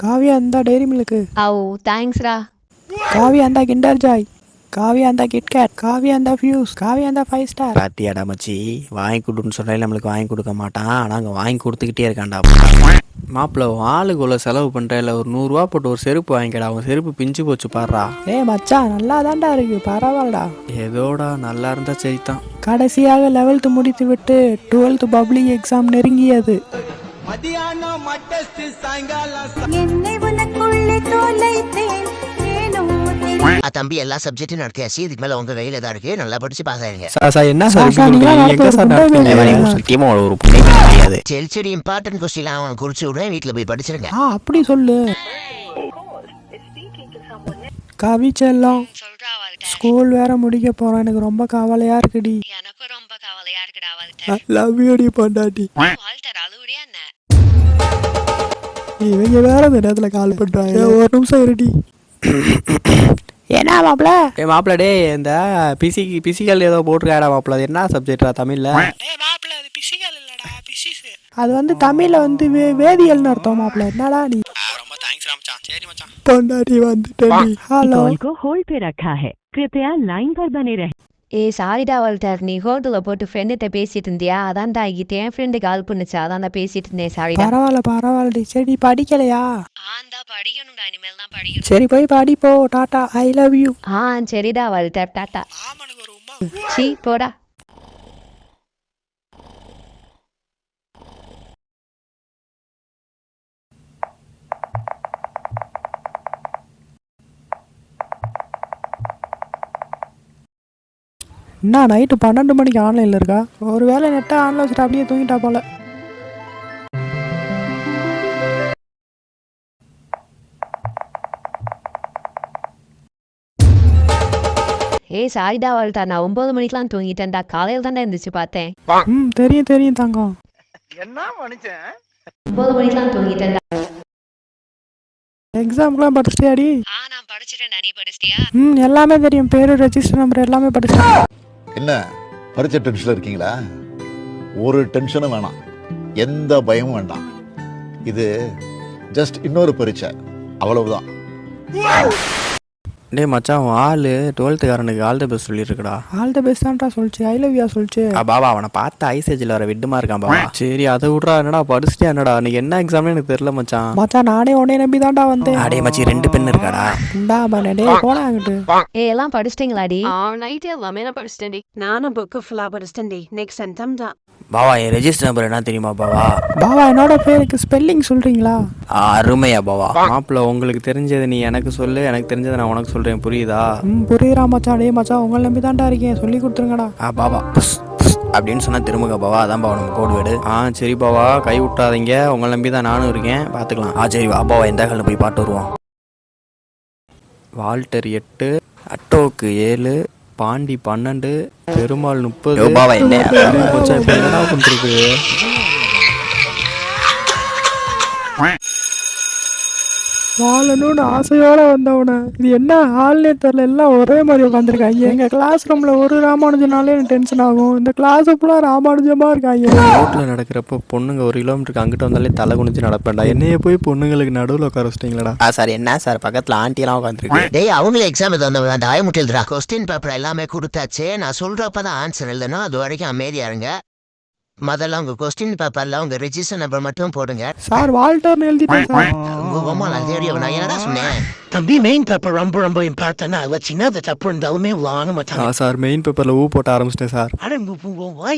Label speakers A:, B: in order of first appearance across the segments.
A: காவியா அந்த dairy milk,
B: அவு தேங்க்ஸ்ரா.
A: காவியா அந்த கிண்டர் ஜாய், காவியா அந்த கிட்கேட், காவியா அந்த ஃபியூஸ், காவியா அந்த 5 ஸ்டார்.
C: பாத்தியாடா மச்சி, வாங்கி கொடுன்னு சொன்னாலே நம்மளுக்கு வாங்கி கொடுக்க மாட்டான். ஆனால் அங்கே வாங்கி கொடுத்துக்கிட்டே இருக்கான்டா. மாப்பிள்ள ஆளுக்கு உள்ள செலவு பண்ணுறேன். ஒரு 100 ரூபா போட்டு ஒரு செருப்பு வாங்கிக்கடா. அவன் செருப்பு பிஞ்சு போச்சு பாடுறா.
A: மச்சான் நல்லா தான்டா இருக்கு, பரவாயில்லடா.
C: ஏதோடா நல்லா இருந்தா சரிதான்.
A: கடைசியாக 11th முடித்து விட்டு 12th பப்ளிக் எக்ஸாம் நெருங்கியது.
D: தம்பி எல்லா சப்ஜெக்டும் நடத்தியாச்சு. இதுக்கு மேல உங்க கையில தான் இருக்கு. நல்லா படிச்சு பாஸ் ஆயிருங்க.
C: என்ன சரி
D: சரி இம்பார்ட்டன்ட் கொஸ்டின் அவன் குறிச்சு விடுறேன். வீட்டுல போய் படிச்சிருங்க.
A: அப்படி சொல்லு. கவி செல்லம், ஸ்கூல் வேற முடிக்க போறோம். எனக்கு ரொம்ப கவலையா இருக்குடி.
B: எனக்கு ரொம்ப கவலையா இருக்குடா வால்டர்.
A: I love you டி பொண்டாட்டி.
B: வால்டர் அழுவுறியா என்ன?
A: இவங்க வேற இந்த நேரத்துல கால் பண்றாங்க. ஒரு நிமிஷம் இருடி. என்ன மாப்பிள?
C: மாப்பிள்ள டே இந்த பிசிக்கல் ஏதோ போட்டிருக்காடா மாப்பிள்ள. அது என்ன சப்ஜெக்டா தமிழ்ல?
A: மாப்பிள அது பிசிக்கல் இல்லடா, பிசிக்ஸ். அது வந்து தமிழ்ல வந்து வேதியியல்னு அர்த்தம் மாப்பிள. என்னடா நீ?
C: ரொம்ப தேங்க்ஸ் மச்சான். சரி மச்சான்.
A: பொண்டாட்டி வந்துட்டேன். ஹலோ.
E: कॉल को होल्ड पे रखा है, कृपया लाइन पर बने रहें.
B: சாரிடா வால்டர், நீ ஹோட்டலில் போட்டு ஃப்ரெண்டுகிட்ட பேசிட்டு இருந்தியா? அதான் தாங்கிட்டு என் ஃப்ரெண்டு கால் பண்ணுச்சு, அதான் தான் பேசிட்டு இருந்தேன். சாரிடா.
A: பரவாயில்லடி. சரி படிக்கலையா?
B: படிக்கணும்டா, இனிமேல் தான் படிக்கணும்.
A: சரி போய் படிப்போ. Tata, I love you.
B: சரிடா வால்டர், டாட்டா. சீ போடா.
A: என்ன நைட்டு 12 மணிக்கு ஆன்லைனில் இருக்கா? ஒரு வேளை நெட்டை ஆன்லைன் வச்சுட்டு அப்படியே தூங்கிட்டா போல.
B: சாரிடா வால்டர், நான் 9 மணிக்கெலாம் தூங்கிட்டேன்டா. காலையில் தான்டா இருந்துச்சு பார்த்தேன்.
A: தெரியும் தங்கம்.
F: என்ன மனுஷன்
B: 9 மணிக்கெலாம் தூங்கிட்டேன்டா.
A: எக்ஸாம்க்குலாம் படிச்சிட்டியாடி?
B: நான் படிச்சிட்டேன்டா. நீ படிச்சிட்டியா?
A: எல்லாமே தெரியும். பேரு, ரெஜிஸ்டர் நம்பர் எல்லாமே படிச்சிட்டேன்.
G: என்ன பரீட்சை டென்ஷன்ல இருக்கீங்களா? ஒரு டென்ஷனும் வேணாம், எந்த பயமும் வேண்டாம். இது ஜஸ்ட் இன்னொரு பரீட்சை, அவ்வளவுதான்.
C: டே மச்சான், ஆளு 12th காரனுக்கு ஆல் த பெஸ்ட் சொல்லியிருக்கடா.
A: ஆல் த பெஸ்ட் தான்டா சொல்லிச்சு. ஐ லவ் யூ சொல்லிச்சு.
C: பாபா அவனை பார்த்து ஐசேஜில் வர விட்டுமா இருக்கான் பாபா. சரி அதை விட்றா. என்னடா படிச்சிட்டியா? என்னடா நீ என்ன எக்ஸாம்னு எனக்கு தெரியல மச்சான்.
A: நானே உன்னை நம்பி தான்டா வந்தேன்.
C: அடே மச்சி 2 பெண் இருக்காடா.
A: போனா அங்கிட்டு.
B: எல்லாம் படிச்சிட்டிங்களாடி?
E: நைட் எல்லாமே நான் படிச்சிட்டேன்டி. நானும் புக்கு ஃபுல்லா படிச்சிட்டேன்டி. நெக்ஸ்ட் சென்டம் தான்.
C: பாவா என் ரெஜிஸ்டர் நம்பர் என்ன தெரியுமா பாவா?
A: என்னோட பேருக்கு ஸ்பெல்லிங் சொல்றீங்களா?
C: அருமையா பாவா. மாப்பிள்ள உங்களுக்கு தெரிஞ்சது நீ எனக்கு சொல்லு, எனக்கு தெரிஞ்சதை நான் உனக்கு சொல்றேன். புரியுதா?
A: புரியுறா மச்சான். டே மச்சான், உங்களை நம்பி தான்டா இருக்கேன். சொல்லி கொடுத்துருங்கடா.
C: பாபா அப்படின்னு சொன்னா திரும்புக பாவா. அதான் பாவா நம்ம கோடு வீடு. சரி பாவா, கை விட்டாதீங்க. உங்களை நம்பி தான் நானும் இருக்கேன், பாத்துக்கலாம். சரி பாபாவா, எந்த காலில் போய் பாட்டு வருவோம். வால்டர் 8, அட்டோக்கு 7, பாண்டி 12, பெருமாள் 30. பாவா என்ன என்னடா பண்ணிருக்கு?
A: வாழணும்னு ஆசையோட வந்தவன இது என்ன ஆள்னே தெரியல. எல்லாம் ஒரே மாதிரி உட்காந்துருக்காங்க. எங்க கிளாஸ் ரூம்ல ஒரு ராமானுஜனாலே எனக்கு டென்ஷன் ஆகும். இந்த கிளாஸ் ஃபுல்லா ராமானுஜமா இருக்காங்க.
C: ரோட்ல நடக்கிறப்ப பொண்ணுங்க 1 கிலோமீட்டருக்கு அங்கிட்ட வந்தாலே தலை குனிஞ்சு நடப்பேன்டா. என்னைய போய் பொண்ணுங்களுக்கு நடுவில் உட்கார வச்சிட்டீங்களா? சார் என்ன சார், பக்கத்துல ஆண்டி எல்லாம் உட்காந்துருக்கு.
D: டேய் அவங்களே எக்ஸாம் எழுதுறவங்க அந்த ஆயமுட்டில்றா. கொஸ்டின் பேப்பர் எல்லாமே கொடுத்தாச்சு. நான் சொல்றப்பதான் ஆன்சர் எழுதனா, அது வரைக்கும் அமைதியா இருங்க. முதல்ல உங்க கொஸ்டின் பேப்பர்ல உங்க ரெஜிஸ்டர் நம்பர் மட்டும் போடுங்க.
A: சார் வால்டர்னு எழுதிட்டேன் சார்.
D: நான் தெரியும். நான் என்னடா சொன்னேன்?
F: தம்பி மெயின் பேப்பர் ரொம்ப ரொம்ப இம்பார்ட்டன்ட். அதில் சின்னது தப்பு இருந்தாலுமே வாங்க மாட்டாங்க.
C: சார் மெயின் பேப்பர்ல போட்ட ஆரம்பிச்சிட்டேன் சார்.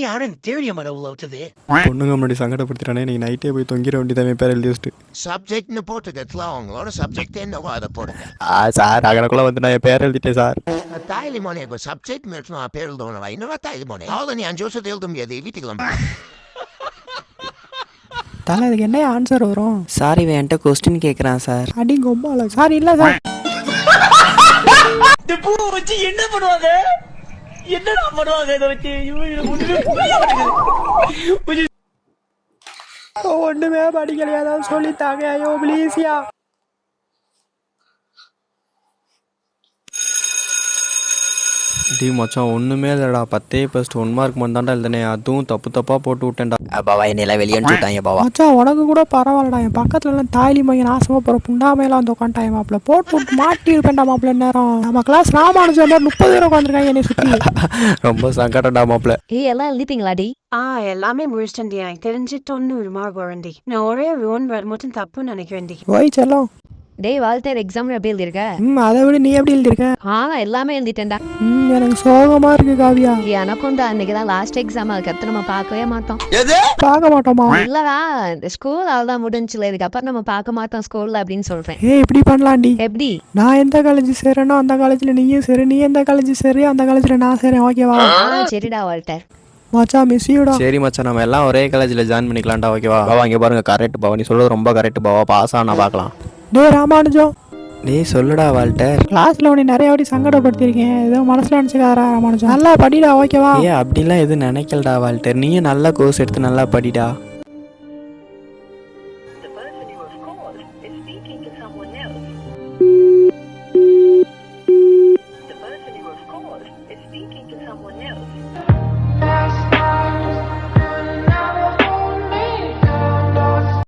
F: யாருன்னு தெரியும் உள்ளது.
C: பொண்ணுங்க முன்னாடி சங்கடப்படுத்திட்டானே. நீ நைட்டே போய் தொங்கிற வேண்டியதான் பேர் எழுதி வச்சுட்டு.
D: சப்ஜெக்ட்னு போட்டுக்கிறதுல அவங்களோட சப்ஜெக்ட் என்னவோ அதை போடுங்க.
C: சார் அகனக்குள்ள வந்து நான் என் பேர் எழுதிட்டேன் சார்.
D: தாய்லி மோனே சப்ஜெக்ட் மட்டும் நான் பேர் எழுதணும். இன்னும் தாய்லி மோனே அவ்வளோ நீ 5 வருஷத்தை எழுத முடியாது. வீட்டுக்கு
A: தலை இதுக்கு என்ன ஆன்சர் வரும்?
C: சார் இவன் என்கிட்ட கொஸ்டின் கேட்குறான் சார்.
A: அடிங்க அம்மால. சார் இல்ல சார்.
F: இந்த பூ வச்சு என்ன பண்ணுவாங்க? என்னடா பண்ணுவாங்க இதை வச்சு?
A: ஒண்ணுமே படிக்கலையா? ஏதாவது சொல்லித்தாங்க. ஐயோ ப்ளீஸ்யா.
C: டீ மச்சான் ஒன்றுமே இல்லைடா 10 + 1 மார்க் மட்டும் தான்டா எழுதுனே அதுவும் தப்பாக போட்டு விட்டேன்டா.
H: பாவா என்னையெல்லாம் வெளியே அனுப்பிச்சுட்டாங்க பாவா.
A: மச்சான் உனக்கு கூட பரவாயில்லடா, என் பக்கத்துல எல்லாம் தாய்லி மையம் நாசமா போற புண்டாமையெல்லாம் வந்து உட்காந்துட்டாங்க மாப்பிள்ள. போட்டு மாட்டி இருப்பேன்டா மாப்பிள்ள. நேரம் நம்ம கிளாஸ் ராமானுஜம் மாதிரி 30 பேர் உட்காந்துருக்காங்க என்னை சுற்றி.
C: ரொம்ப சங்கடம்டா மாப்பிள்ள.
B: ஏய் எல்லாம் எழுதிட்டீங்களாடி?
E: எல்லாமே முடிச்சிட்டேன்டி. எனக்கு தெரிஞ்சு 90 மார்க் வரண்டி. நான் ஒரே ஒன் வேர்ட் மட்டும் தப்புன்னு நினைக்கிறேன்டி.
A: போய் செல்லம்.
B: டேய் வால்டர் எக்ஸாம் எப்படி எழுதிருக்க?
A: அதை விட நீ எப்படி எழுதிருக்க?
B: எல்லாமே எழுதிட்டேன்டா.
A: எனக்கு சோகமா இருக்கு காவியா.
B: எனக்கும் தான் அன்னைக்கு தான் லாஸ்ட் எக்ஸாம். அதுக்கப்புறம் நம்ம பார்க்கவே மாட்டோம்.
A: பார்க்க மாட்டோமா?
B: இல்லடா இந்த ஸ்கூல் அவ்வளோதான் முடிஞ்சுல, இதுக்கப்புறம் நம்ம பார்க்க மாட்டோம் ஸ்கூல்ல அப்படின்னு சொல்றேன்.
A: இப்படி பண்ணலாம்டி.
B: எப்படி?
A: நான் எந்த காலேஜ் சேரேனோ அந்த காலேஜ்ல நீயும் சரி, நீ எந்த காலேஜ் சரியோ அந்த காலேஜ்ல நான் சேரேன். ஓகேவா?
B: சரிடா வால்டர்.
A: மச்சான் மிஸ் யூடா.
C: சரி மச்சான் நம்ம எல்லாம் ஒரே காலேஜில் ஜாயின் பண்ணிக்கலாம்டா. ஓகேவா? பாவா இங்கே பாருங்க, கரெக்ட் பாவா, நீ சொல்கிறது ரொம்ப கரெக்ட் பாவா. பாஸ் ஆனால் பார்க்கலாம்.
A: டேய் ராமானுஜம்,
C: நீ சொல்லுடா வால்டர்.
A: கிளாஸ்ல உன்னை நிறைய வாட்டி சங்கடப்படுத்திருக்கேன், ஏதோ மனசுல நினைச்சுக்காரா ராமானுஜம். நல்லா படிடா. ஓகேவா?
C: அப்படிலாம் எதுவும் நினைக்கலடா வால்டர், நீயும் நல்ல கோர்ஸ் எடுத்து நல்லா படிடா.
I: The person you have called is speaking to someone else.